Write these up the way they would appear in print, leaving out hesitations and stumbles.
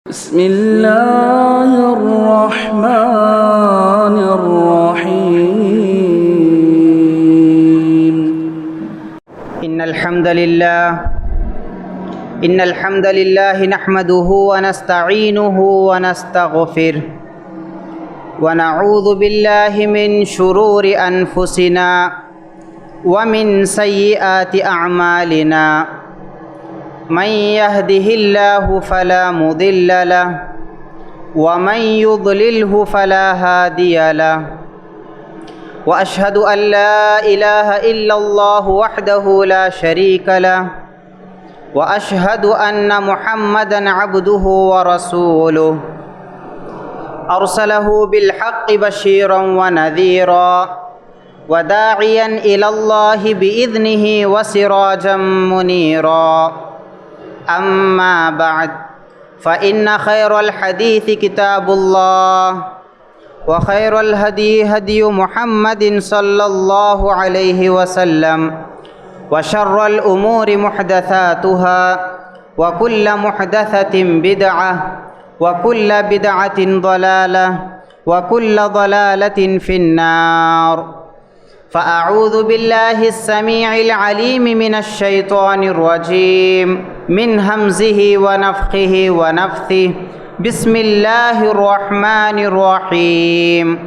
بسم الله الرحمن الرحيم إن الحمد لله نحمده ونستعينه ونستغفره ونعوذ بالله من شرور أنفسنا ومن سيئات أعمالنا من يهده الله فلا مضل له ومن يضلله فلا هادي له وأشهد أن لا إله إلا الله وحده لا شريك له وأشهد أن محمدًا عبده ورسوله أرسله بالحق بشيرًا ونذيرًا وداعيًا إلى الله بإذنه وسراجًا منيرًا أما بعد فإن خير الحديث كتاب الله وخير الهدي هدي محمد صلى الله عليه وسلم وشر الأمور محدثاتها وكل محدثة بدعة وكل بدعة ضلالة وكل ضلالة في النار فأعوذ بالله السميع العليم من الشيطان الرجيم من همزه ونفخه ونفثه بسم الله الرحمن الرحيم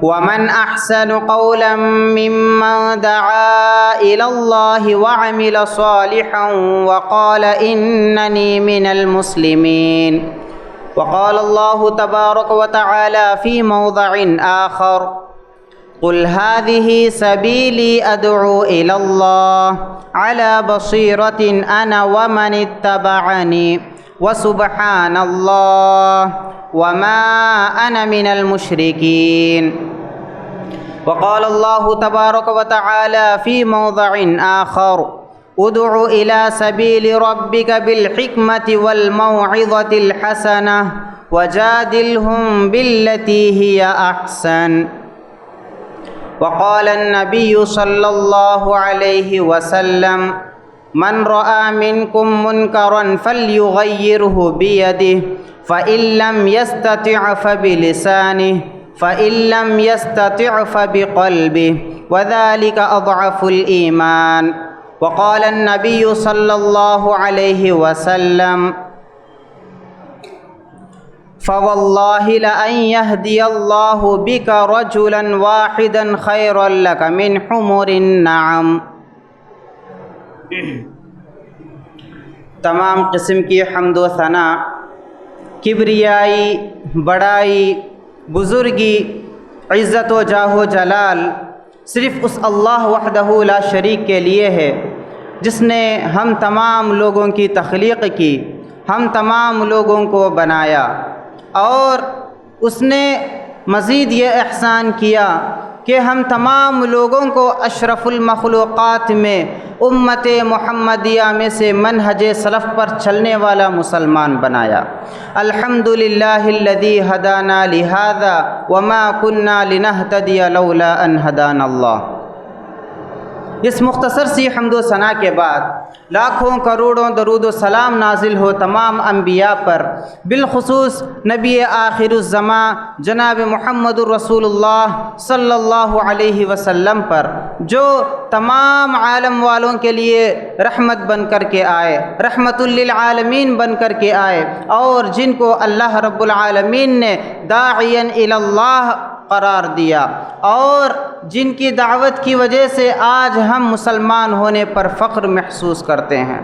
ومن أحسن قولا ممن دعا إلى الله وعمل صالحا وقال إنني من المسلمين وقال الله تبارك وتعالى في موضع آخر قل هذه سبيلي أدعو إلى الله على بصيرة أنا ومن اتبعني وسبحان الله وما أنا من المشركين وقال الله تبارك وتعالى في موضع آخر ادع إلى سبيل ربك بالحكمة والموعظة الحسنة وجادلهم بالتي هي أحسن وقال النبي صلى الله عليه وسلم من رأى منكم منكرا فليغيره بيده فإن لم يستطع فبلسانه فإن لم يستطع فبقلبه وذلك أضعف الإيمان وقال النبي صلى الله عليه وسلم فوالله لأن يهدي الله بك رجلا واحدا خيرا لك من حمر النعم تمام قسم کی حمد و ثنا، کبریائی، بڑائی، بزرگی، عزت و جاہ و جلال صرف اس اللہ وحدہ لا شریک کے لیے ہے جس نے ہم تمام لوگوں کی تخلیق کی، ہم تمام لوگوں کو بنایا، اور اس نے مزید یہ احسان کیا کہ ہم تمام لوگوں کو اشرف المخلوقات میں امت محمدیہ میں سے منہج سلف پر چلنے والا مسلمان بنایا۔ الحمدللہ الذی ہدانا لہذا وما کننا لنہتدی لولا ان ہدانا اللہ۔ اس مختصر سی حمد و ثنا کے بعد لاکھوں کروڑوں درود و سلام نازل ہو تمام انبیاء پر، بالخصوص نبی آخر الزماں جناب محمد الرسول اللہ صلی اللہ علیہ وسلم پر، جو تمام عالم والوں کے لیے رحمت بن کر کے آئے، رحمت للعالمین بن کر کے آئے، اور جن کو اللہ رب العالمین نے داعیاً الی اللہ قرار دیا، اور جن کی دعوت کی وجہ سے آج ہم مسلمان ہونے پر فخر محسوس کرتے ہیں۔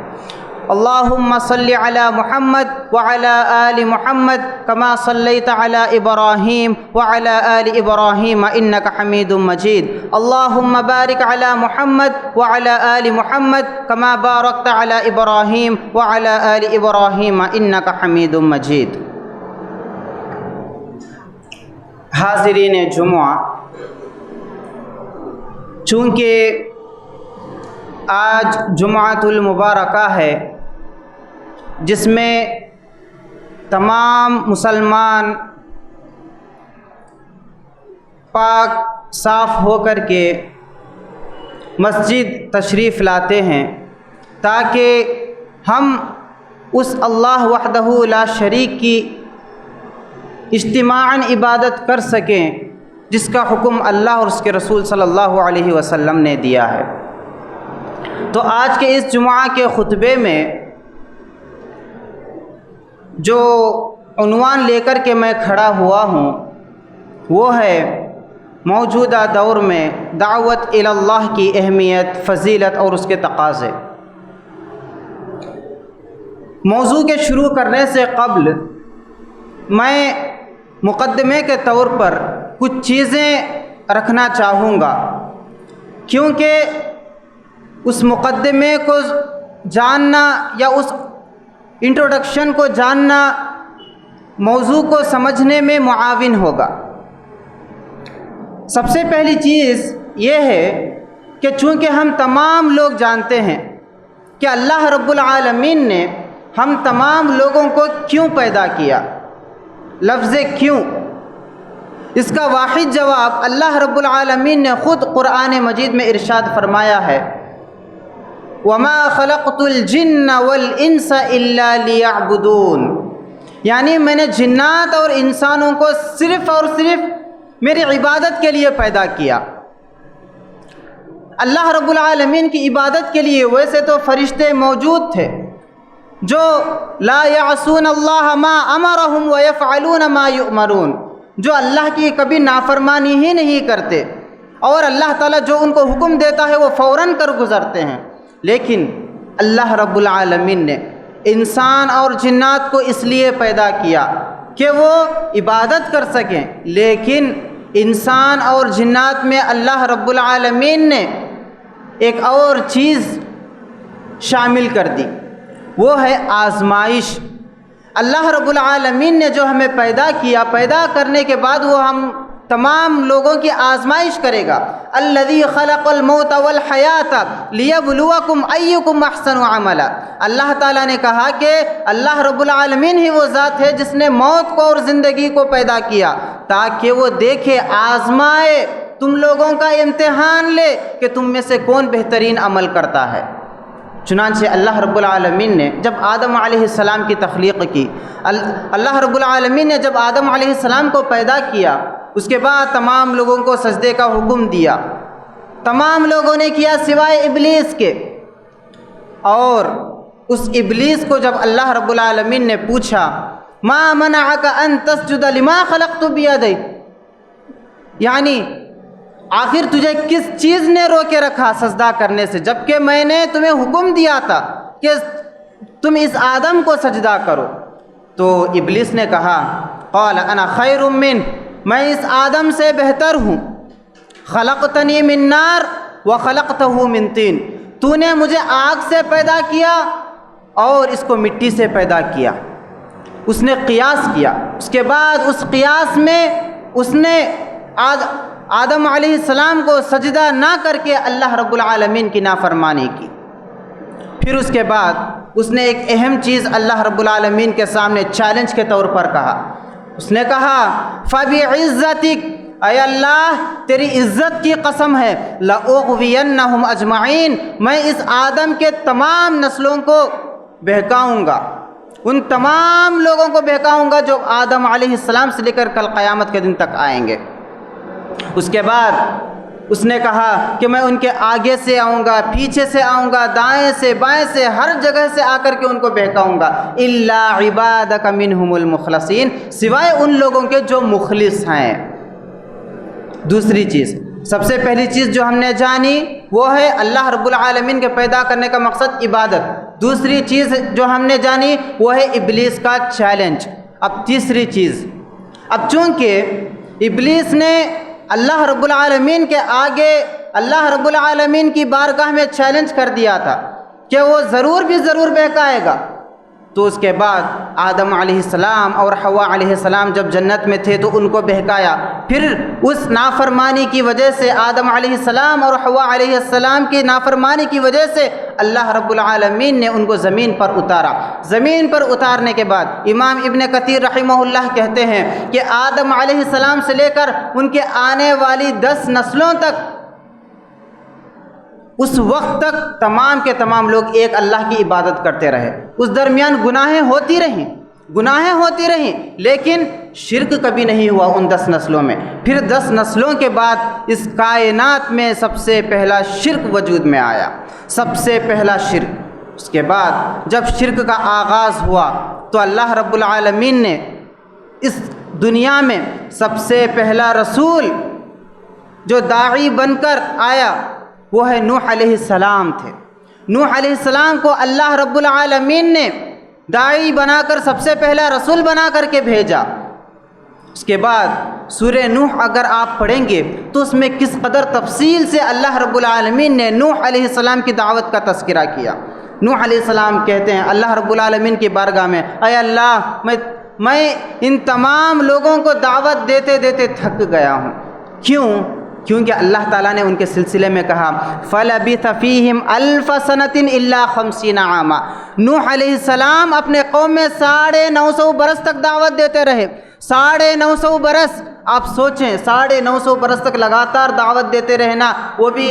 اللہم صلی علی محمد وعلی آل محمد کما صلیت علی ابراہیم وعلی آل ابراہیم انک حمید مجید۔ اللہم بارک علی محمد وعلی آل محمد کما بارکت علی ابراہیم وعلی آل ابراہیم انک حمید مجید۔ حاضرین جمعہ، چونکہ آج جمعۃ المبارکہ ہے جس میں تمام مسلمان پاک صاف ہو کر کے مسجد تشریف لاتے ہیں تاکہ ہم اس اللہ وحدہ لا شریک کی اجتماعاً عبادت کر سکیں جس کا حکم اللہ اور اس کے رسول صلی اللہ علیہ وسلم نے دیا ہے۔ تو آج کے اس جمعہ کے خطبے میں جو عنوان لے کر کے میں کھڑا ہوا ہوں وہ ہے موجودہ دور میں دعوت الی اللہ کی اہمیت، فضیلت اور اس کے تقاضے۔ موضوع کے شروع کرنے سے قبل میں مقدمے کے طور پر کچھ چیزیں رکھنا چاہوں گا، کیونکہ اس مقدمے کو جاننا یا اس انٹروڈکشن کو جاننا موضوع کو سمجھنے میں معاون ہوگا۔ سب سے پہلی چیز یہ ہے کہ چونکہ ہم تمام لوگ جانتے ہیں کہ اللہ رب العالمین نے ہم تمام لوگوں کو کیوں پیدا کیا، لفظ کیوں، اس کا واحد جواب اللہ رب العالمین نے خود قرآن مجید میں ارشاد فرمایا ہے، وَمَا خَلَقْتُ الْجِنَّ وَالْإِنسَ إِلَّا لِيَعْبُدُونَ، یعنی میں نے جنات اور انسانوں کو صرف اور صرف میری عبادت کے لیے پیدا کیا۔ اللہ رب العالمین کی عبادت کے لیے ویسے تو فرشتے موجود تھے جو لا یعصون اللہ ما امرہم ویفعلون ما یؤمرون، جو اللہ کی کبھی نافرمانی ہی نہیں کرتے اور اللہ تعالیٰ جو ان کو حکم دیتا ہے وہ فوراً کر گزرتے ہیں۔ لیکن اللہ رب العالمین نے انسان اور جنات کو اس لیے پیدا کیا کہ وہ عبادت کر سکیں، لیکن انسان اور جنات میں اللہ رب العالمین نے ایک اور چیز شامل کر دی، وہ ہے آزمائش۔ اللہ رب العالمین نے جو ہمیں پیدا کیا، پیدا کرنے کے بعد وہ ہم تمام لوگوں کی آزمائش کرے گا۔ الذی خلق الموت والحیات لیبلوکم ایکم احسن عملا، اللہ تعالیٰ نے کہا کہ اللہ رب العالمین ہی وہ ذات ہے جس نے موت کو اور زندگی کو پیدا کیا تاکہ وہ دیکھے، آزمائے، تم لوگوں کا امتحان لے کہ تم میں سے کون بہترین عمل کرتا ہے۔ چنانچہ اللہ رب العالمین نے جب آدم علیہ السلام کی تخلیق کی، اللہ رب العالمین نے جب آدم علیہ السلام کو پیدا کیا، اس کے بعد تمام لوگوں کو سجدے کا حکم دیا، تمام لوگوں نے کیا سوائے ابلیس کے، اور اس ابلیس کو جب اللہ رب العالمین نے پوچھا ما منعک ان تسجد لما خلقت بیدی، یعنی آخر تجھے کس چیز نے روکے رکھا سجدہ کرنے سے، جبکہ میں نے تمہیں حکم دیا تھا کہ تم اس آدم کو سجدہ کرو؟ تو ابلیس نے کہا قال انا خیر من، میں اس آدم سے بہتر ہوں، خلقتنی من نار وخلقتہ من طین، تو نے مجھے آگ سے پیدا کیا اور اس کو مٹی سے پیدا کیا۔ اس نے قیاس کیا، اس کے بعد اس قیاس میں اس نے آدم علیہ السلام کو سجدہ نہ کر کے اللہ رب العالمین کی نافرمانی کی۔ پھر اس کے بعد اس نے ایک اہم چیز اللہ رب العالمین کے سامنے چیلنج کے طور پر کہا، اس نے کہا فَبِعِزَّتِكَ، اے اللہ تیری عزت کی قسم ہے، لَأُغْوِيَنَّهُمْ أَجْمَعِينَ، میں اس آدم کے تمام نسلوں کو بہکاؤں گا، ان تمام لوگوں کو بہکاؤں گا جو آدم علیہ السلام سے لے کر کل قیامت کے دن تک آئیں گے۔ اس کے بعد اس نے کہا کہ میں ان کے آگے سے آؤں گا، پیچھے سے آؤں گا، دائیں سے بائیں سے، ہر جگہ سے آ کر کے ان کو بہکاؤں گا، الا عبادک منہم المخلصین، سوائے ان لوگوں کے جو مخلص ہیں۔ دوسری چیز، سب سے پہلی چیز جو ہم نے جانی وہ ہے اللہ رب العالمین کے پیدا کرنے کا مقصد عبادت۔ دوسری چیز جو ہم نے جانی وہ ہے ابلیس کا چیلنج۔ اب تیسری چیز، اب چونکہ ابلیس نے اللہ رب العالمین کے آگے اللہ رب العالمین کی بارگاہ میں چیلنج کر دیا تھا کہ وہ ضرور بھی ضرور بہکائے گا، تو اس کے بعد آدم علیہ السلام اور حوا علیہ السلام جب جنت میں تھے تو ان کو بہکایا، پھر اس نافرمانی کی وجہ سے آدم علیہ السلام اور حوا علیہ السلام کی نافرمانی کی وجہ سے اللہ رب العالمین نے ان کو زمین پر اتارا۔ زمین پر اتارنے کے بعد امام ابن کثیر رحمہ اللہ کہتے ہیں کہ آدم علیہ السلام سے لے کر ان کے آنے والی 10 نسلوں تک اس وقت تک تمام کے تمام لوگ ایک اللہ کی عبادت کرتے رہے. اس درمیان گناہیں ہوتی رہیں لیکن شرک کبھی نہیں ہوا ان 10 نسلوں میں. پھر 10 نسلوں کے بعد اس کائنات میں سب سے پہلا شرک وجود میں آیا، سب سے پہلا شرک. اس کے بعد جب شرک کا آغاز ہوا تو اللہ رب العالمین نے اس دنیا میں سب سے پہلا رسول جو داعی بن کر آیا وہ ہے نوح علیہ السلام تھے. نوح علیہ السلام کو اللہ رب العالمین نے داعی بنا کر سب سے پہلا رسول بنا کر کے بھیجا. اس کے بعد سورہ نوح اگر آپ پڑھیں گے تو اس میں کس قدر تفصیل سے اللہ رب العالمین نے نوح علیہ السلام کی دعوت کا تذکرہ کیا. نوح علیہ السلام کہتے ہیں اللہ رب العالمین کی بارگاہ میں، اے اللہ میں ان تمام لوگوں کو دعوت دیتے دیتے تھک گیا ہوں. کیونکہ اللہ تعالیٰ نے ان کے سلسلے میں کہا فَلَبِثَ فِيهِمْ أَلْفَ سَنَةٍ إِلَّا 50 عَامًا. نوح علیہ السلام اپنے قوم میں 950 برس تک دعوت دیتے رہے. 950 برس آپ سوچیں، 950 برس تک لگاتار دعوت دیتے رہنا، وہ بھی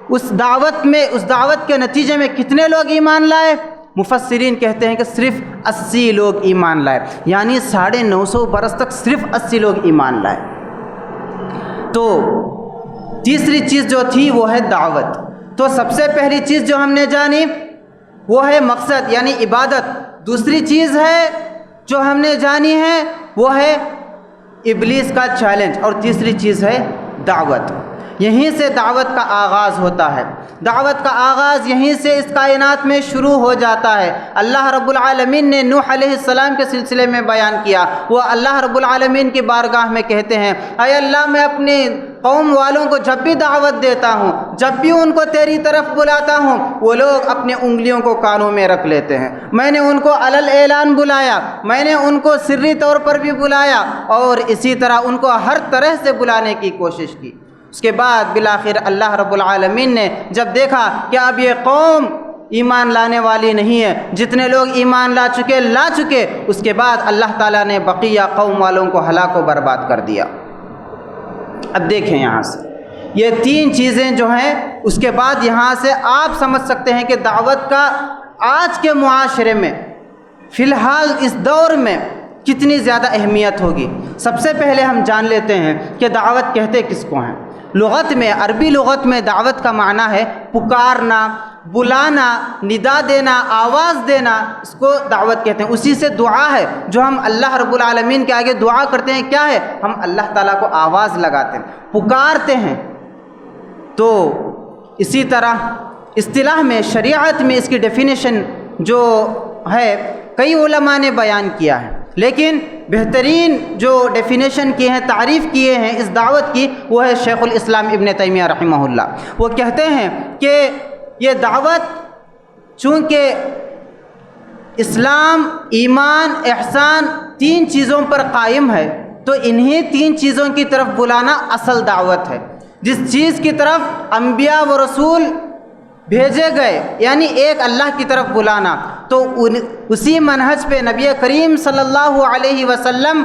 اس دعوت کے نتیجے میں کتنے لوگ ایمان لائے؟ مفسرین کہتے ہیں کہ صرف 80 لوگ ایمان لائے، یعنی 950 برس تک صرف 80 لوگ ایمان لائے. تو تیسری چیز جو تھی وہ ہے دعوت. تو سب سے پہلی چیز جو ہم نے جانی وہ ہے مقصد یعنی عبادت. دوسری چیز ہے جو ہم نے جانی ہے وہ ہے ابلیس کا چیلنج، اور تیسری چیز ہے دعوت. یہیں سے دعوت کا آغاز ہوتا ہے. دعوت کا آغاز یہیں سے اس کائنات میں شروع ہو جاتا ہے. اللہ رب العالمین نے نوح علیہ السلام کے سلسلے میں بیان کیا. وہ اللہ رب العالمین کی بارگاہ میں کہتے ہیں اے اللہ میں اپنی قوم والوں کو جب بھی دعوت دیتا ہوں، جب بھی ان کو تیری طرف بلاتا ہوں، وہ لوگ اپنے انگلیوں کو کانوں میں رکھ لیتے ہیں. میں نے ان کو علل اعلان بلایا، میں نے ان کو سری طور پر بھی بلایا، اور اسی طرح ان کو ہر طرح سے بلانے کی کوشش کی. اس کے بعد بالآخر اللہ رب العالمین نے جب دیکھا کہ اب یہ قوم ایمان لانے والی نہیں ہے، جتنے لوگ ایمان لا چکے، اس کے بعد اللہ تعالیٰ نے بقیہ قوم والوں کو ہلاک و برباد کر دیا. اب دیکھیں یہاں سے یہ 3 چیزیں جو ہیں، اس کے بعد یہاں سے آپ سمجھ سکتے ہیں کہ دعوت کا آج کے معاشرے میں فی الحال اس دور میں کتنی زیادہ اہمیت ہوگی. سب سے پہلے ہم جان لیتے ہیں کہ دعوت کہتے کس کو ہیں. لغت میں، عربی لغت میں دعوت کا معنی ہے پکارنا، بلانا، ندا دینا، آواز دینا، اس کو دعوت کہتے ہیں. اسی سے دعا ہے جو ہم اللہ رب العالمین کے آگے دعا کرتے ہیں، کیا ہے؟ ہم اللہ تعالیٰ کو آواز لگاتے ہیں، پکارتے ہیں. تو اسی طرح اصطلاح میں، شریعت میں اس کی ڈیفینیشن جو ہے کئی علماء نے بیان کیا ہے، لیکن بہترین جو ڈیفینیشن کیے ہیں، تعریف کیے ہیں اس دعوت کی، وہ ہے شیخ الاسلام ابن تیمیہ رحمہ اللہ. وہ کہتے ہیں کہ یہ دعوت چونکہ اسلام، ایمان، احسان 3 چیزوں پر قائم ہے، تو انہی 3 چیزوں کی طرف بلانا اصل دعوت ہے. جس چیز کی طرف انبیاء و رسول بھیجے گئے یعنی ایک اللہ کی طرف بلانا، تو اسی منہج پہ نبی کریم صلی اللہ علیہ وسلم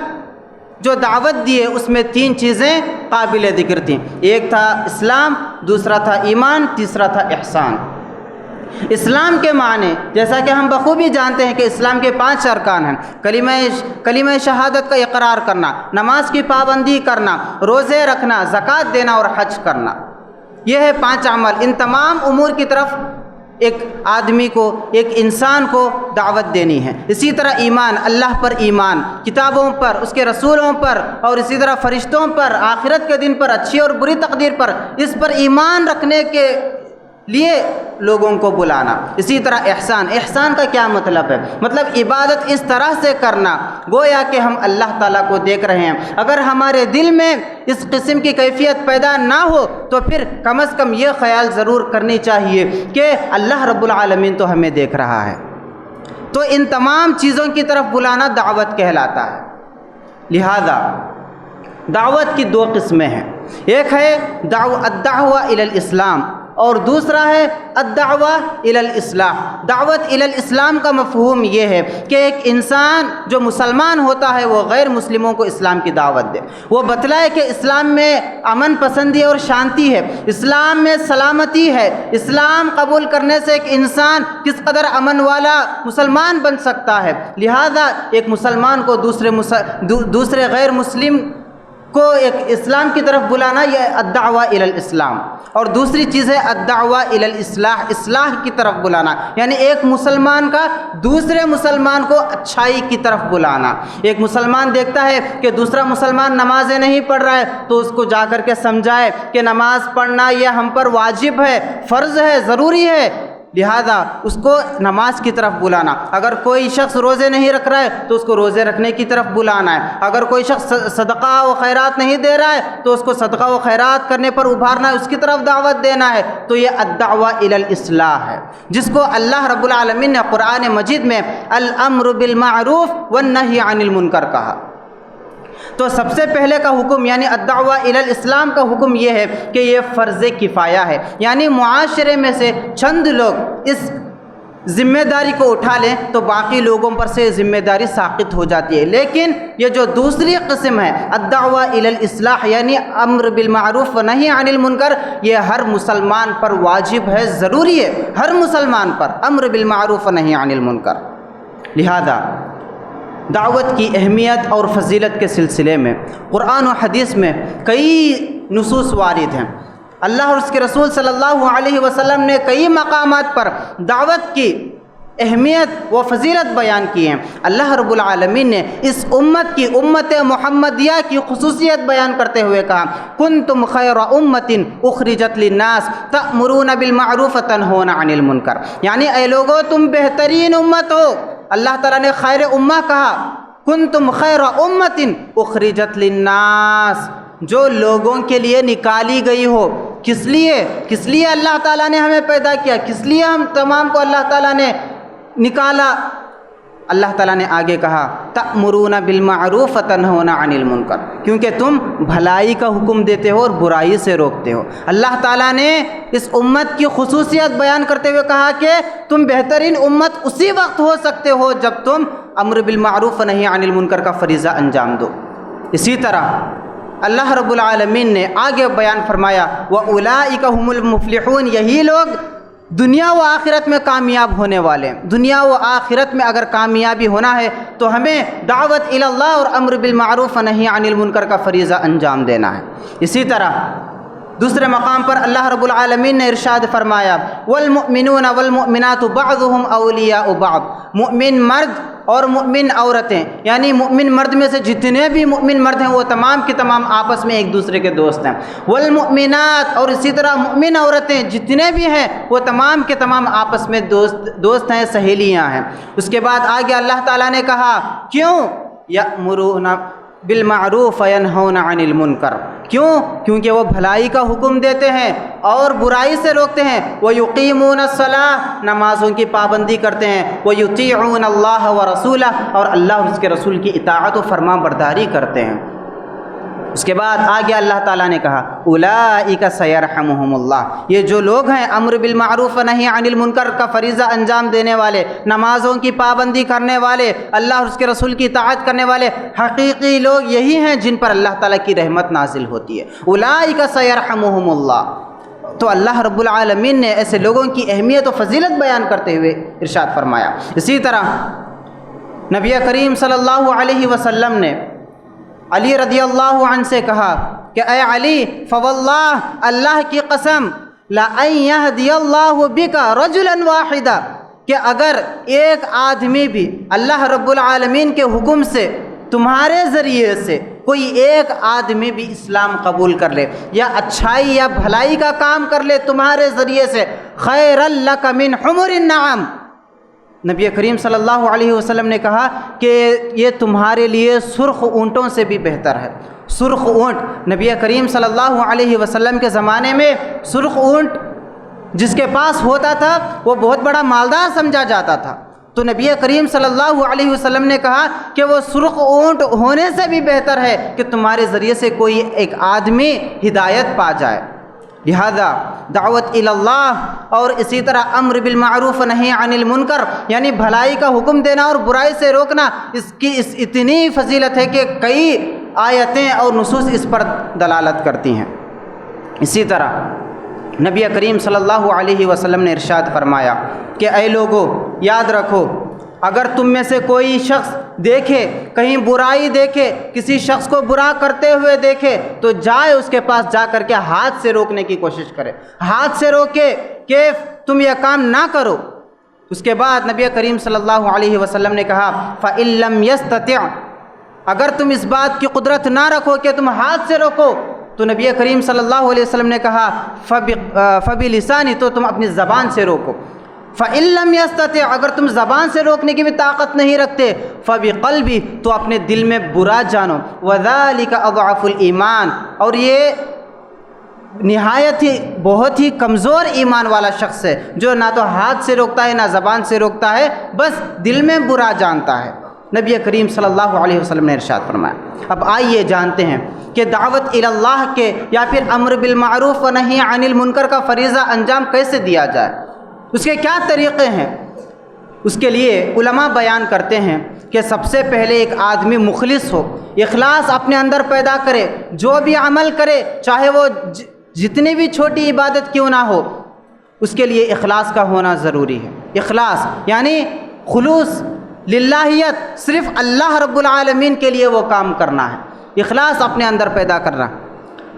جو دعوت دیے اس میں 3 چیزیں قابل ذکر تھیں. ایک تھا اسلام، دوسرا تھا ایمان، تیسرا تھا احسان. اسلام کے معنی جیسا کہ ہم بخوبی جانتے ہیں کہ اسلام کے 5 ارکان ہیں. کلمہ شہادت کا اقرار کرنا، نماز کی پابندی کرنا، روزے رکھنا، زکوٰۃ دینا اور حج کرنا. یہ ہے 5 عمل. ان تمام امور کی طرف ایک آدمی کو، ایک انسان کو دعوت دینی ہے. اسی طرح ایمان، اللہ پر ایمان، کتابوں پر، اس کے رسولوں پر، اور اسی طرح فرشتوں پر، آخرت کے دن پر، اچھی اور بری تقدیر پر، اس پر ایمان رکھنے کے لیے لوگوں کو بلانا. اسی طرح احسان کا کیا مطلب ہے؟ مطلب عبادت اس طرح سے کرنا گویا کہ ہم اللہ تعالیٰ کو دیکھ رہے ہیں. اگر ہمارے دل میں اس قسم کی کیفیت پیدا نہ ہو تو پھر کم از کم یہ خیال ضرور کرنی چاہیے کہ اللہ رب العالمین تو ہمیں دیکھ رہا ہے. تو ان تمام چیزوں کی طرف بلانا دعوت کہلاتا ہے. لہذا دعوت کی 2 قسمیں ہیں. ایک ہے الدعوہ الی الاسلام، اور دوسرا ہے الدعوہ الی الاصلاح۔ دعوت الی الاسلام کا مفہوم یہ ہے کہ ایک انسان جو مسلمان ہوتا ہے وہ غیر مسلموں کو اسلام کی دعوت دے، وہ بتلائے کہ اسلام میں امن پسندی اور شانتی ہے، اسلام میں سلامتی ہے، اسلام قبول کرنے سے ایک انسان کس قدر امن والا مسلمان بن سکتا ہے۔ لہذا ایک مسلمان کو دوسرے غیر مسلم کو ایک اسلام کی طرف بلانا، یہ الدعوہ الی الاسلام۔ اور دوسری چیز ہے الدعوہ الی الاصلاح، اصلاح کی طرف بلانا، یعنی ایک مسلمان کا دوسرے مسلمان کو اچھائی کی طرف بلانا۔ ایک مسلمان دیکھتا ہے کہ دوسرا مسلمان نمازیں نہیں پڑھ رہا ہے تو اس کو جا کر کے سمجھائے کہ نماز پڑھنا یہ ہم پر واجب ہے، فرض ہے، ضروری ہے، لہذا اس کو نماز کی طرف بلانا۔ اگر کوئی شخص روزے نہیں رکھ رہا ہے تو اس کو روزے رکھنے کی طرف بلانا ہے۔ اگر کوئی شخص صدقہ و خیرات نہیں دے رہا ہے تو اس کو صدقہ و خیرات کرنے پر ابھارنا ہے، اس کی طرف دعوت دینا ہے۔ تو یہ الدعوہ الی الاصلاح ہے، جس کو اللہ رب العالمین نے قرآن مجید میں الامر بالمعروف والنہی عن المنکر کہا۔ تو سب سے پہلے کا حکم یعنی الدعوہ الی الاسلام کا حکم یہ ہے کہ یہ فرض کفایہ ہے، یعنی معاشرے میں سے چند لوگ اس ذمہ داری کو اٹھا لیں تو باقی لوگوں پر سے ذمہ داری ساقط ہو جاتی ہے۔ لیکن یہ جو دوسری قسم ہے الدعوہ الی الاصلاح یعنی امر بالمعروف و نہی عن المنکر، یہ ہر مسلمان پر واجب ہے، ضروری ہے، ہر مسلمان پر امر بالمعروف و نہی عن المنکر۔ لہذا دعوت کی اہمیت اور فضیلت کے سلسلے میں قرآن و حدیث میں کئی نصوص وارد ہیں۔ اللہ اور اس کے رسول صلی اللہ علیہ وسلم نے کئی مقامات پر دعوت کی اہمیت و فضیلت بیان کی ہیں۔ اللہ رب العالمین نے اس امت کی امت محمدیہ کی خصوصیت بیان کرتے ہوئے کہا کنتم خیر امت اخرجت للناس تأمرون بالمعروف وتنہون عن المنکر، یعنی اے لوگو تم بہترین امت ہو۔ اللہ تعالیٰ نے خیر امہ کہا، کنتم خیر امت اخرجت للناس، جو لوگوں کے لیے نکالی گئی ہو۔ کس لیے اللہ تعالیٰ نے ہمیں پیدا کیا، کس لیے ہم تمام کو اللہ تعالیٰ نے نکالا؟ اللہ تعالیٰ نے آگے کہا تأمرون بالمعروف وتنہون عن المنکر، کیونکہ تم بھلائی کا حکم دیتے ہو اور برائی سے روکتے ہو۔ اللہ تعالیٰ نے اس امت کی خصوصیت بیان کرتے ہوئے کہا کہ تم بہترین امت اسی وقت ہو سکتے ہو جب تم امر بالمعروف ونہی عن المنکر کا فریضہ انجام دو۔ اسی طرح اللہ رب العالمین نے آگے بیان فرمایا وَأُولَئِكَ هُمُ الْمُفْلِحُونَ، یہی لوگ دنیا و آخرت میں کامیاب ہونے والے ہیں۔ دنیا و آخرت میں اگر کامیابی ہونا ہے تو ہمیں دعوت الی اللہ اور امر بالمعروف و نہی عن المنکر کا فریضہ انجام دینا ہے۔ اسی طرح دوسرے مقام پر اللہ رب العالمین نے ارشاد فرمایا والمؤمنون والمؤمنات بعضهم اولیاء بعض، مؤمن مرد اور مؤمن عورتیں، یعنی مؤمن مرد میں سے جتنے بھی مؤمن مرد ہیں وہ تمام کے تمام آپس میں ایک دوسرے کے دوست ہیں۔ والمؤمنات، اور اسی طرح مؤمن عورتیں جتنے بھی ہیں وہ تمام کے تمام آپس میں دوست ہیں، سہیلیاں ہیں۔ اس کے بعد آگے اللہ تعالیٰ نے کہا کیوں؟ یأمرون بالمعروف وینہون عن المنکر، کیونکہ وہ بھلائی کا حکم دیتے ہیں اور برائی سے روکتے ہیں۔ ویقیمون الصلاۃ، نمازوں کی پابندی کرتے ہیں۔ ویطیعون اللہ ورسولہ، اور اللہ اور اس کے رسول کی اطاعت و فرما برداری کرتے ہیں۔ اس کے بعد آگے اللہ تعالیٰ نے کہا اولئک سیرحمہم اللہ، یہ جو لوگ ہیں امر بالمعروف و نہی عن المنکر کا فریضہ انجام دینے والے، نمازوں کی پابندی کرنے والے، اللہ اور اس کے رسول کی اطاعت کرنے والے، حقیقی لوگ یہی ہیں جن پر اللہ تعالیٰ کی رحمت نازل ہوتی ہے۔ اولئک سیرحمہم اللہ۔ تو اللہ رب العالمین نے ایسے لوگوں کی اہمیت و فضیلت بیان کرتے ہوئے ارشاد فرمایا۔ اسی طرح نبی کریم صلی اللہ علیہ وسلم نے علی رضی اللہ عنہ سے کہا کہ اے علی فواللہ، اللہ کی قسم، لَأَن يَهْدِيَ اللَّهُ بِكَ رَجُلًا وَاحِدًا، کہ اگر ایک آدمی بھی اللہ رب العالمین کے حکم سے تمہارے ذریعے سے کوئی ایک آدمی بھی اسلام قبول کر لے یا اچھائی یا بھلائی کا کام کر لے تمہارے ذریعے سے، خَيْرًا لَكَ مِنْ حُمُرِ النَّعَمِ، نبی کریم صلی اللہ علیہ وسلم نے کہا کہ یہ تمہارے لیے سرخ اونٹوں سے بھی بہتر ہے۔ سرخ اونٹ، نبی کریم صلی اللہ علیہ وسلم کے زمانے میں سرخ اونٹ جس کے پاس ہوتا تھا وہ بہت بڑا مالدار سمجھا جاتا تھا۔ تو نبی کریم صلی اللہ علیہ وسلم نے کہا کہ وہ سرخ اونٹ ہونے سے بھی بہتر ہے کہ تمہارے ذریعے سے کوئی ایک آدمی ہدایت پا جائے۔ لہذا دعوت اللہ اور اسی طرح امر بالمعروف نہی عن المنکر یعنی بھلائی کا حکم دینا اور برائی سے روکنا، اس کی اتنی فضیلت ہے کہ کئی آیتیں اور نصوص اس پر دلالت کرتی ہیں۔ اسی طرح نبی کریم صلی اللہ علیہ وسلم نے ارشاد فرمایا کہ اے لوگو یاد رکھو، اگر تم میں سے کوئی شخص دیکھے، کہیں برائی دیکھے، کسی شخص کو برا کرتے ہوئے دیکھے تو جائے اس کے پاس جا کر کے ہاتھ سے روکنے کی کوشش کرے، ہاتھ سے روکے کہ تم یہ کام نہ کرو۔ اس کے بعد نبی کریم صلی اللہ علیہ وسلم نے کہا فَإِن لَّمْ يَسْتَطِعْ، اگر تم اس بات کی قدرت نہ رکھو کہ تم ہاتھ سے روکو تو نبی کریم صلی اللہ علیہ وسلم نے کہا فَبِلِسَانِ، تو تم اپنی زبان سے روکو۔ فَإِن لَّمْ يَسْتَطِعْ، اگر تم زبان سے روکنے کی بھی طاقت نہیں رکھتے فَبِقَلْبِهِ، تو اپنے دل میں برا جانو، وَذَلِكَ أَضْعَفُ الْإِيمَانِ، اور یہ نہایت ہی بہت ہی کمزور ایمان والا شخص ہے جو نہ تو ہاتھ سے روکتا ہے نہ زبان سے روکتا ہے، بس دل میں برا جانتا ہے۔ نبی کریم صلی اللہ علیہ وسلم نے ارشاد فرمایا۔ اب آئیے جانتے ہیں کہ دعوت اللہ کے یا پھر امر بالمعروف و نہی عن المنکر کا فریضہ انجام کیسے دیا جائے، اس کے کیا طریقے ہیں۔ اس کے لیے علماء بیان کرتے ہیں کہ سب سے پہلے ایک آدمی مخلص ہو، اخلاص اپنے اندر پیدا کرے، جو بھی عمل کرے چاہے وہ جتنی بھی چھوٹی عبادت کیوں نہ ہو، اس کے لیے اخلاص کا ہونا ضروری ہے۔ اخلاص یعنی خلوص، للہیت، صرف اللہ رب العالمین کے لیے وہ کام کرنا ہے، اخلاص اپنے اندر پیدا کرنا۔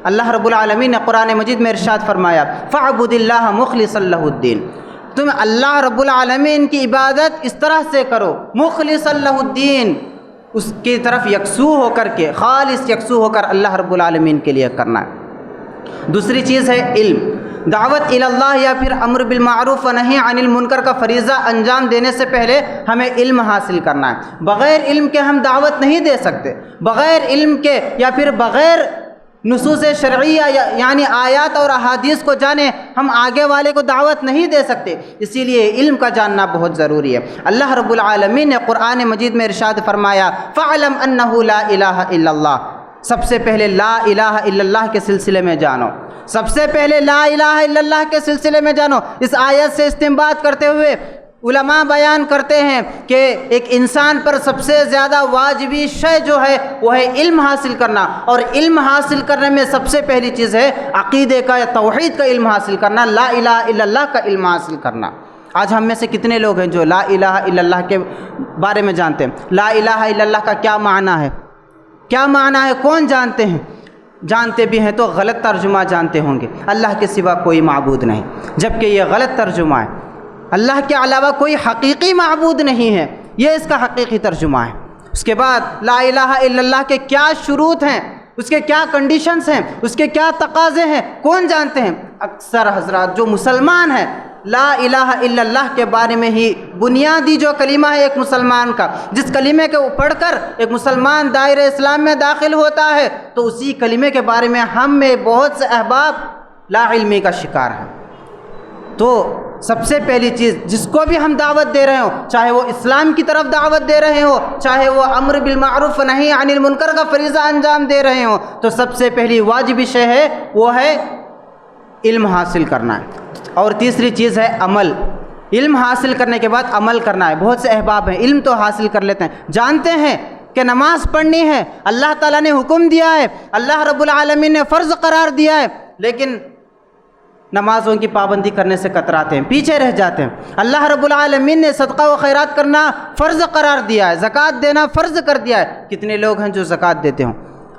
اللہ رب العالمین نے قرآن مجید میں ارشاد فرمایا فَاعْبُدِ اللَّهَ مُخْلِصًا لَهُ الدِّينَ، تم اللہ رب العالمین کی عبادت اس طرح سے کرو مخلص اللہ الدین، اس کی طرف یکسو ہو کر کے، خالص یکسو ہو کر اللہ رب العالمین کے لیے کرنا ہے۔ دوسری چیز ہے علم۔ دعوت اللہ یا پھر امر بالمعروف و نہی عن المنکر کا فریضہ انجام دینے سے پہلے ہمیں علم حاصل کرنا ہے۔ بغیر علم کے ہم دعوت نہیں دے سکتے، بغیر علم کے یا پھر بغیر نصوص شرعیہ یعنی آیات اور احادیث کو جانے ہم آگے والے کو دعوت نہیں دے سکتے، اسی لیے علم کا جاننا بہت ضروری ہے۔ اللہ رب العالمین نے قرآن مجید میں ارشاد فرمایا فَاعْلَمْ أَنَّهُ لَا إِلَٰهَ إِلَّا اللَّهُ، سب سے پہلے لا الہ الا اللہ کے سلسلے میں جانو، سب سے پہلے لا الہ الا اللہ کے سلسلے میں جانو۔ اس آیت سے استنباط کرتے ہوئے علماء بیان کرتے ہیں کہ ایک انسان پر سب سے زیادہ واجبی شے جو ہے وہ ہے علم حاصل کرنا، اور علم حاصل کرنے میں سب سے پہلی چیز ہے عقیدے کا یا توحید کا علم حاصل کرنا، لا الہ الا اللہ کا علم حاصل کرنا۔ آج ہم میں سے کتنے لوگ ہیں جو لا الہ الا اللہ کے بارے میں جانتے ہیں؟ لا الہ الا اللہ کا کیا معنی ہے، کیا معنی ہے، کون جانتے ہیں؟ جانتے بھی ہیں تو غلط ترجمہ جانتے ہوں گے، اللہ کے سوا کوئی معبود نہیں، جبکہ یہ غلط ترجمہ ہے۔ اللہ کے علاوہ کوئی حقیقی معبود نہیں ہے، یہ اس کا حقیقی ترجمہ ہے۔ اس کے بعد لا الہ الا اللہ کے کیا شروط ہیں، اس کے کیا کنڈیشنز ہیں، اس کے کیا تقاضے ہیں، کون جانتے ہیں؟ اکثر حضرات جو مسلمان ہیں لا الہ الا اللہ کے بارے میں ہی بنیادی جو کلمہ ہے ایک مسلمان کا، جس کلمے کو پڑھ کر ایک مسلمان دائرہ اسلام میں داخل ہوتا ہے، تو اسی کلمے کے بارے میں ہم میں بہت سے احباب لا علمی کا شکار ہیں۔ تو سب سے پہلی چیز جس کو بھی ہم دعوت دے رہے ہوں، چاہے وہ اسلام کی طرف دعوت دے رہے ہوں، چاہے وہ امر بالمعروف نہی عن المنکر کا فریضہ انجام دے رہے ہوں، تو سب سے پہلی واجبی شے ہے وہ ہے علم حاصل کرنا ہے۔ اور تیسری چیز ہے عمل۔ علم حاصل کرنے کے بعد عمل کرنا ہے۔ بہت سے احباب ہیں علم تو حاصل کر لیتے ہیں، جانتے ہیں کہ نماز پڑھنی ہے، اللہ تعالیٰ نے حکم دیا ہے، اللہ رب العالمین نے فرض قرار دیا ہے، لیکن نمازوں کی پابندی کرنے سے کتراتے ہیں، پیچھے رہ جاتے ہیں۔ اللہ رب العالمین نے صدقہ و خیرات کرنا فرض قرار دیا ہے، زکوٰۃ دینا فرض کر دیا ہے، کتنے لوگ ہیں جو زکوٰۃ دیتے ہوں؟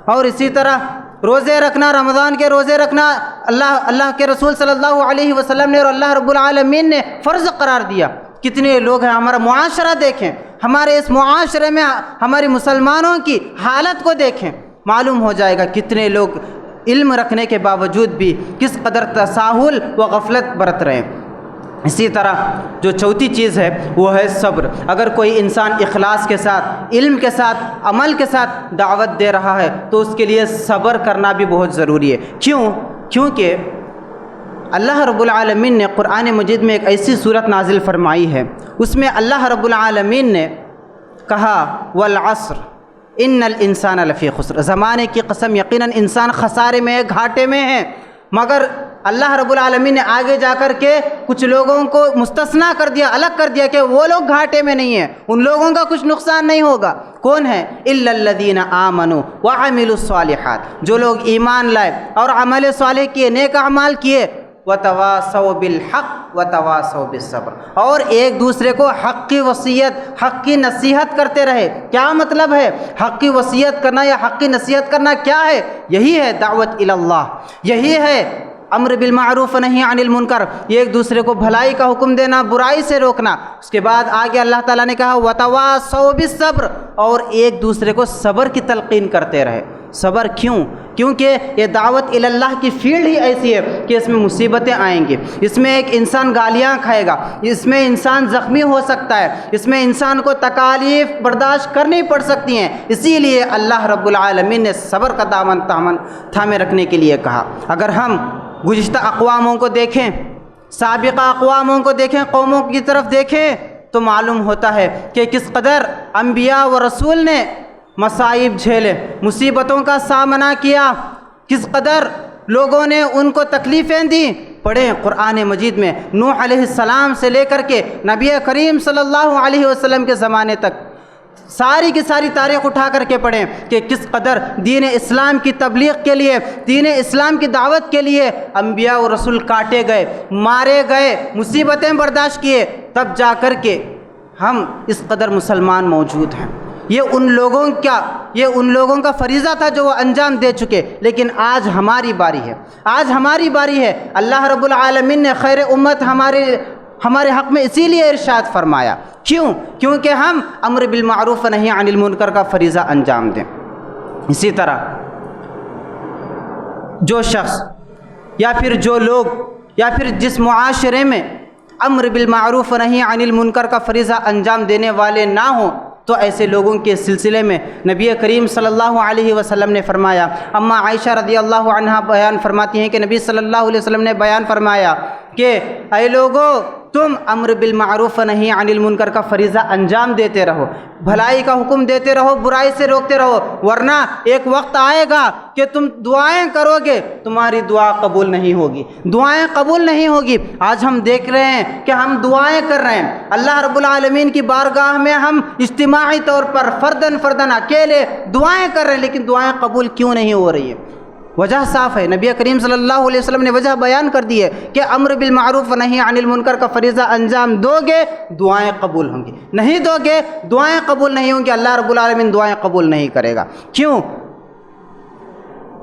اور اسی طرح روزے رکھنا، رمضان کے روزے رکھنا اللہ کے رسول صلی اللہ علیہ وسلم نے اور اللہ رب العالمین نے فرض قرار دیا، کتنے لوگ ہیں؟ ہمارا معاشرہ دیکھیں، ہمارے اس معاشرے میں ہمارے مسلمانوں کی حالت کو دیکھیں، معلوم ہو جائے گا کتنے لوگ علم رکھنے کے باوجود بھی کس قدر تساہل و غفلت برت رہے ہیں۔ اسی طرح جو چوتھی چیز ہے وہ ہے صبر۔ اگر کوئی انسان اخلاص کے ساتھ، علم کے ساتھ، عمل کے ساتھ دعوت دے رہا ہے تو اس کے لیے صبر کرنا بھی بہت ضروری ہے۔ کیونکہ اللہ رب العالمین نے قرآن مجید میں ایک ایسی صورت نازل فرمائی ہے، اس میں اللہ رب العالمین نے کہا والعصر ان الانسان لفی خسر، زمانے کی قسم یقیناً انسان خسارے میں ہے، گھاٹے میں ہے، مگر اللہ رب العالمین نے آگے جا کر کے کچھ لوگوں کو مستثنا کر دیا، الگ کر دیا کہ وہ لوگ گھاٹے میں نہیں ہیں، ان لوگوں کا کچھ نقصان نہیں ہوگا۔ کون ہے؟ الا الذین آمنوا وعملوا الصالحات، جو لوگ ایمان لائے اور عمل صالح کیے، نیک اعمال کیے، وتواصوا بالحق وتواصوا بالصبر، اور ایک دوسرے کو حق کی وصیت، حق کی نصیحت کرتے رہے۔ کیا مطلب ہے حق کی وصیت کرنا یا حق کی نصیحت کرنا؟ کیا ہے؟ یہی ہے دعوت الی اللہ، یہی ہے امر بالمعروف نہی عن المنکر، یہ ایک دوسرے کو بھلائی کا حکم دینا، برائی سے روکنا۔ اس کے بعد آگے اللہ تعالیٰ نے کہا وتواصوا بالصبر، اور ایک دوسرے کو صبر کی تلقین کرتے رہے۔ صبر کیوں؟ کیونکہ یہ دعوت الی اللہ کی فیلڈ ہی ایسی ہے کہ اس میں مصیبتیں آئیں گی، اس میں ایک انسان گالیاں کھائے گا، اس میں انسان زخمی ہو سکتا ہے، اس میں انسان کو تکالیف برداشت کرنی پڑ سکتی ہیں۔ اسی لیے اللہ رب العالمین نے صبر کا دامن تھامے رکھنے کے لیے کہا۔ اگر ہم گزشتہ اقواموں کو دیکھیں، سابقہ اقواموں کو دیکھیں، قوموں کی طرف دیکھیں، تو معلوم ہوتا ہے کہ کس قدر انبیاء و رسول نے مصائب جھیلے، مصیبتوں کا سامنا کیا، کس قدر لوگوں نے ان کو تکلیفیں دیں۔ پڑھیں قرآن مجید میں نوح علیہ السلام سے لے کر کے نبی کریم صلی اللہ علیہ وسلم کے زمانے تک ساری کی ساری تاریخ اٹھا کر کے پڑھیں کہ کس قدر دین اسلام کی تبلیغ کے لیے، دین اسلام کی دعوت کے لیے انبیاء و رسول کاٹے گئے، مارے گئے، مصیبتیں برداشت کیے، تب جا کر کے ہم اس قدر مسلمان موجود ہیں۔ یہ ان لوگوں کا فریضہ تھا جو وہ انجام دے چکے، لیکن آج ہماری باری ہے، آج ہماری باری ہے۔ اللہ رب العالمین نے خیر امت ہمارے حق میں اسی لیے ارشاد فرمایا۔ کیوں؟ کیونکہ ہم امر بالمعروف نہی عن المنکر کا فریضہ انجام دیں۔ اسی طرح جو شخص یا پھر جو لوگ یا پھر جس معاشرے میں امر بالمعروف نہی عن المنکر کا فریضہ انجام دینے والے نہ ہوں، تو ایسے لوگوں کے سلسلے میں نبی کریم صلی اللہ علیہ وسلم نے فرمایا، اما عائشہ رضی اللہ عنہا بیان فرماتی ہیں کہ نبی صلی اللہ علیہ وسلم نے بیان فرمایا کہ اے لوگو، تم امر بالمعروف نہی عن المنکر کا فریضہ انجام دیتے رہو، بھلائی کا حکم دیتے رہو، برائی سے روکتے رہو، ورنہ ایک وقت آئے گا کہ تم دعائیں کرو گے، تمہاری دعا قبول نہیں ہوگی، دعائیں قبول نہیں ہوگی۔ آج ہم دیکھ رہے ہیں کہ ہم دعائیں کر رہے ہیں، اللہ رب العالمین کی بارگاہ میں ہم اجتماعی طور پر فرداً اکیلے دعائیں کر رہے ہیں، لیکن دعائیں قبول کیوں نہیں ہو رہی ہیں؟ وجہ صاف ہے، نبی کریم صلی اللہ علیہ وسلم نے وجہ بیان کر دی ہے کہ امر بالمعروف نہی عن المنکر کا فریضہ انجام دو گے دعائیں قبول ہوں گی، نہیں دو گے دعائیں قبول نہیں ہوں گی، اللہ رب العالمین دعائیں قبول نہیں کرے گا۔ کیوں؟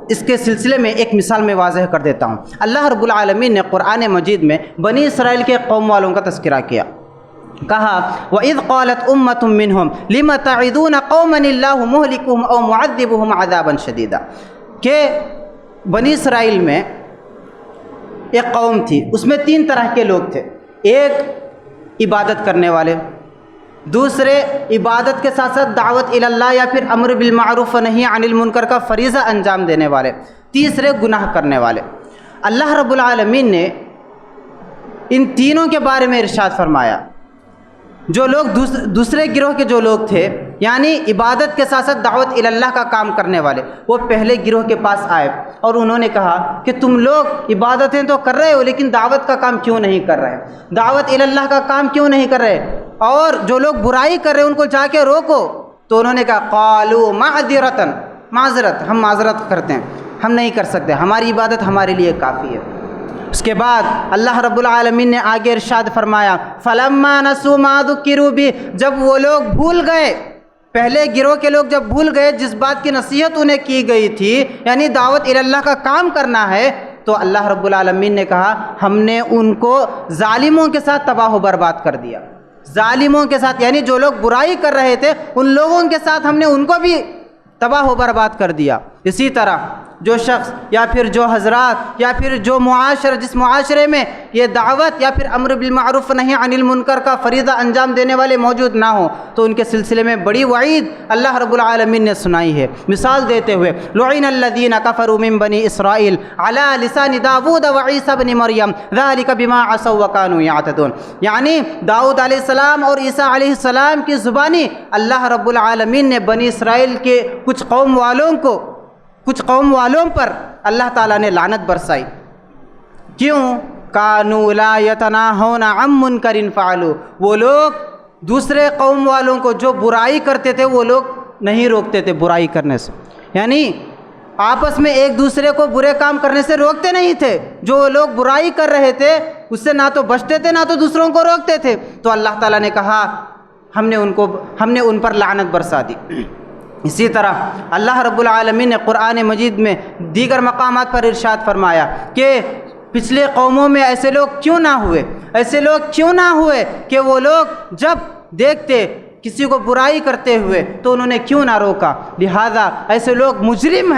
اس کے سلسلے میں ایک مثال میں واضح کر دیتا ہوں۔ اللہ رب العالمین نے قرآن مجید میں بنی اسرائیل کے قوم والوں کا تذکرہ کیا، کہا وَإِذْ قَالَتْ أُمَّةٌ مِّنْهُمْ لِمَ تَعِظُونَ قَوْمًا اللَّهُ مُهْلِكُهُمْ أَوْ مُعَذِّبُهُمْ عَذَابًا شَدِيدًا، کہ بنی اسرائیل میں ایک قوم تھی، اس میں 3 طرح کے لوگ تھے، ایک عبادت کرنے والے، دوسرے عبادت کے ساتھ ساتھ دعوت الی اللہ یا پھر امر بالمعروف نہی عن المنکر کا فریضہ انجام دینے والے، تیسرے گناہ کرنے والے۔ اللہ رب العالمین نے ان تینوں کے بارے میں ارشاد فرمایا۔ جو لوگ دوسرے گروہ کے جو لوگ تھے، یعنی عبادت کے ساتھ ساتھ دعوت الی اللہ کا کام کرنے والے، وہ پہلے گروہ کے پاس آئے اور انہوں نے کہا کہ تم لوگ عبادتیں تو کر رہے ہو، لیکن دعوت کا کام کیوں نہیں کر رہے، دعوت الی اللہ کا کام کیوں نہیں کر رہے، اور جو لوگ برائی کر رہے ہیں ان کو جا کے روکو۔ تو انہوں نے کہا قالوا معذرت، ہم معذرت کرتے ہیں، ہم نہیں کر سکتے، ہماری عبادت ہمارے لیے کافی ہے۔ اس کے بعد اللہ رب العالمین نے آگے ارشاد فرمایا فَلَمَّا نَسُوا مَا ذُكِّرُوا بِهِ، جب وہ لوگ بھول گئے، پہلے گروہ کے لوگ جب بھول گئے جس بات کی نصیحت انہیں کی گئی تھی، یعنی دعوت الی اللہ کا کام کرنا ہے، تو اللہ رب العالمین نے کہا ہم نے ان کو ظالموں کے ساتھ تباہ و برباد کر دیا۔ ظالموں کے ساتھ یعنی جو لوگ برائی کر رہے تھے ان لوگوں کے ساتھ ہم نے ان کو بھی تباہ و برباد کر دیا۔ اسی طرح جو شخص یا پھر جو حضرات یا پھر جو جس معاشرے میں یہ دعوت یا پھر امر بالمعروف نہی عن المنکر کا فریضہ انجام دینے والے موجود نہ ہوں، تو ان کے سلسلے میں بڑی وعید اللہ رب العالمین نے سنائی ہے، مثال دیتے ہوئے لعن الذین کفروا من بنی اسرائیل علی لسان داود وعیسی ابن مریم ذلک بما عصوا وکانوا یعتدون، یعنی داؤد علیہ السلام اور عیسیٰ علیہ السلام کی زبانی اللہ رب العالمین نے بنی اسرائیل کے کچھ قوم والوں پر اللہ تعالیٰ نے لعنت برسائی۔ کیوں؟ کانوا لا یتناہون عن منکر فعلوا، وہ لوگ دوسرے قوم والوں کو جو برائی کرتے تھے وہ لوگ نہیں روکتے تھے برائی کرنے سے، یعنی آپس میں ایک دوسرے کو برے کام کرنے سے روکتے نہیں تھے. جو وہ لوگ برائی کر رہے تھے اس سے نہ تو بچتے تھے نہ تو دوسروں کو روکتے تھے. تو اللہ تعالیٰ نے کہا ہم نے ان پر لعنت برسا دی. اسی طرح اللہ رب العالمین نے قرآن مجید میں دیگر مقامات پر ارشاد فرمایا کہ پچھلے قوموں میں ایسے لوگ کیوں نہ ہوئے کہ وہ لوگ جب دیکھتے کسی کو برائی کرتے ہوئے تو انہوں نے کیوں نہ روکا. لہذا ایسے لوگ مجرم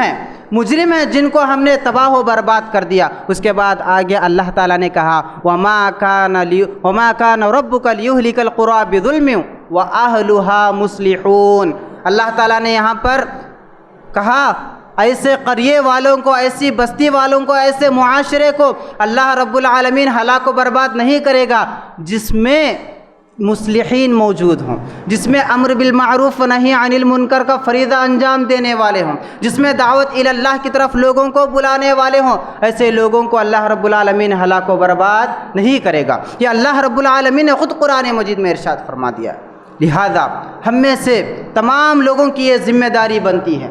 ہیں جن کو ہم نے تباہ و برباد کر دیا. اس کے بعد آگے اللہ تعالیٰ نے کہا وَمَا كَانَ رَبُّكَ لِيُهْلِكَ الْقُرَىٰ بِظُلْمٍ وَأَهْلُهَا مُصْلِحُونَ. اللہ تعالیٰ نے یہاں پر کہا ایسے قریے والوں کو، ایسی بستی والوں کو، ایسے معاشرے کو اللہ رب العالمین ہلاک و برباد نہیں کرے گا جس میں مصلحین موجود ہوں، جس میں امر بالمعروف و نہی عن المنکر کا فریضہ انجام دینے والے ہوں، جس میں دعوت الی اللہ کی طرف لوگوں کو بلانے والے ہوں. ایسے لوگوں کو اللہ رب العالمین ہلاک و برباد نہیں کرے گا. یہ اللہ رب العالمین نے خود قرآن مجید میں ارشاد فرما دیا. لہذا ہم میں سے تمام لوگوں کی یہ ذمہ داری بنتی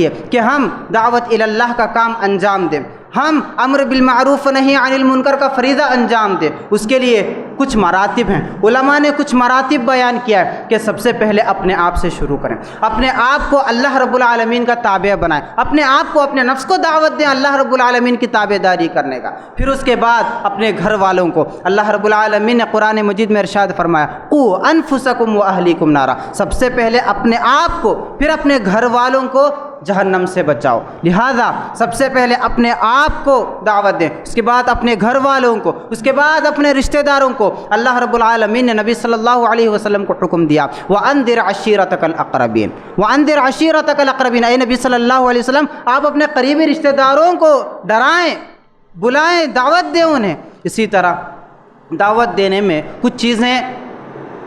ہے کہ ہم دعوت الی اللہ کا کام انجام دیں، ہم امر بالمعروف و نہی عن المنکر کا فریضہ انجام دیں. اس کے لیے کچھ مراتب ہیں. علماء نے کچھ مراتب بیان کیا ہے کہ سب سے پہلے اپنے آپ سے شروع کریں، اپنے آپ کو اللہ رب العالمین کا تابع بنائیں، اپنے آپ کو، اپنے نفس کو دعوت دیں اللہ رب العالمین کی تابع داری کرنے کا. پھر اس کے بعد اپنے گھر والوں کو اللہ رب العالمین نے قرآن مجید میں ارشاد فرمایا قوا انفسکم واہلیکم نارا. سب سے پہلے اپنے آپ کو پھر اپنے گھر والوں کو جہنم سے بچاؤ. لہذا سب سے پہلے اپنے آپ کو دعوت دیں، اس کے بعد اپنے گھر والوں کو، اس کے بعد اپنے رشتہ داروں کو. اللہ رب العالمین نے نبی صلی اللہ علیہ وسلم کو حکم دیا وَأَنذِرْ عَشِيرَتَكَ الْأَقْرَبِينَ وَأَنذِرْ عَشِيرَتَكَ الْأَقْرَبِينَ. اے نبی صلی اللہ علیہ وسلم آپ اپنے قریبی رشتہ داروں کو ڈرائیں، بلائیں، دعوت دیں انہیں. اسی طرح دعوت دینے میں کچھ چیزیں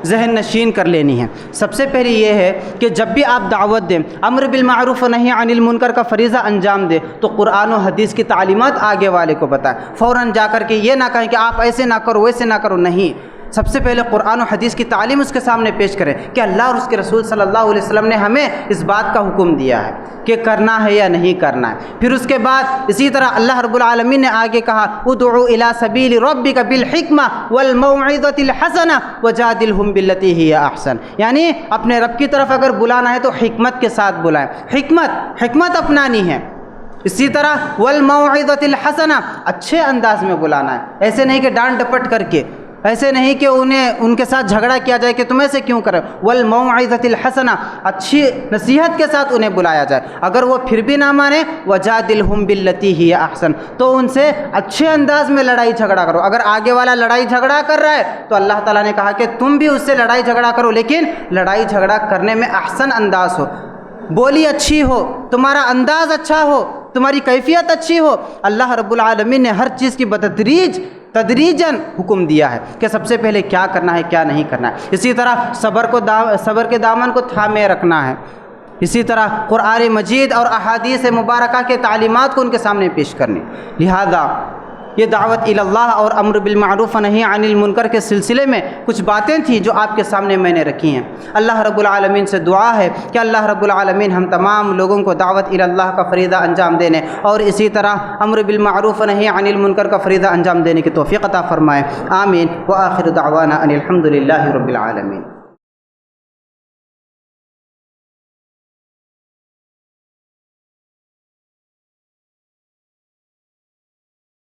ذہن نشین کر لینی ہے. سب سے پہلی یہ ہے کہ جب بھی آپ دعوت دیں، امر بالمعروف و نہی عن المنکر کا فریضہ انجام دیں تو قرآن و حدیث کی تعلیمات آگے والے کو بتائیں. فوراً جا کر کے یہ نہ کہیں کہ آپ ایسے نہ کرو ویسے نہ کرو، نہیں. سب سے پہلے قرآن و حدیث کی تعلیم اس کے سامنے پیش کریں کہ اللہ اور اس کے رسول صلی اللہ علیہ وسلم نے ہمیں اس بات کا حکم دیا ہے کہ کرنا ہے یا نہیں کرنا ہے. پھر اس کے بعد اسی طرح اللہ رب العالمین نے آگے کہا ادعو الی سبیل ربک بالحکمہ والموعظۃ الحسنہ وجادلہم باللتی ہی احسن. یعنی اپنے رب کی طرف اگر بلانا ہے تو حکمت کے ساتھ بلائیں، حکمت اپنانی ہے. اسی طرح والموعظۃ الحسنہ، اچھے انداز میں بلانا ہے، ایسے نہیں کہ ڈانٹ ڈپٹ کر کے، ایسے نہیں کہ ان کے ساتھ جھگڑا کیا جائے کہ تم ایسے کیوں کرے. والموعظۃ الحسنہ، اچھی نصیحت کے ساتھ انہیں بلایا جائے. اگر وہ پھر بھی نہ مانے وجادلہم باللتی ہی احسن، تو ان سے اچھے انداز میں لڑائی جھگڑا کرو. اگر آگے والا لڑائی جھگڑا کر رہا ہے تو اللہ تعالیٰ نے کہا کہ تم بھی اس سے لڑائی جھگڑا کرو، لیکن لڑائی جھگڑا کرنے میں احسن انداز ہو، بولی اچھی ہو، تمہارا انداز اچھا ہو، تمہاری کیفیت اچھی ہو. اللہ رب العالمین نے ہر چیز کی تدریجاً حکم دیا ہے کہ سب سے پہلے کیا کرنا ہے کیا نہیں کرنا ہے. اسی طرح صبر کے دامن کو تھامے رکھنا ہے. اسی طرح قرآن مجید اور احادیث مبارکہ کے تعلیمات کو ان کے سامنے پیش کرنی. لہذا یہ دعوت الی اللہ اور امر بالمعروف و نہی عن المنکر کے سلسلے میں کچھ باتیں تھیں جو آپ کے سامنے میں نے رکھی ہیں. اللہ رب العالمین سے دعا ہے کہ اللہ رب العالمین ہم تمام لوگوں کو دعوت الی اللہ کا فریضہ انجام دینے اور اسی طرح امر بالمعروف و نہی عن المنکر کا فریضہ انجام دینے کی توفیق عطا فرمائے. آمین. وآخر دعوانا ان الحمد للہ رب العالمین.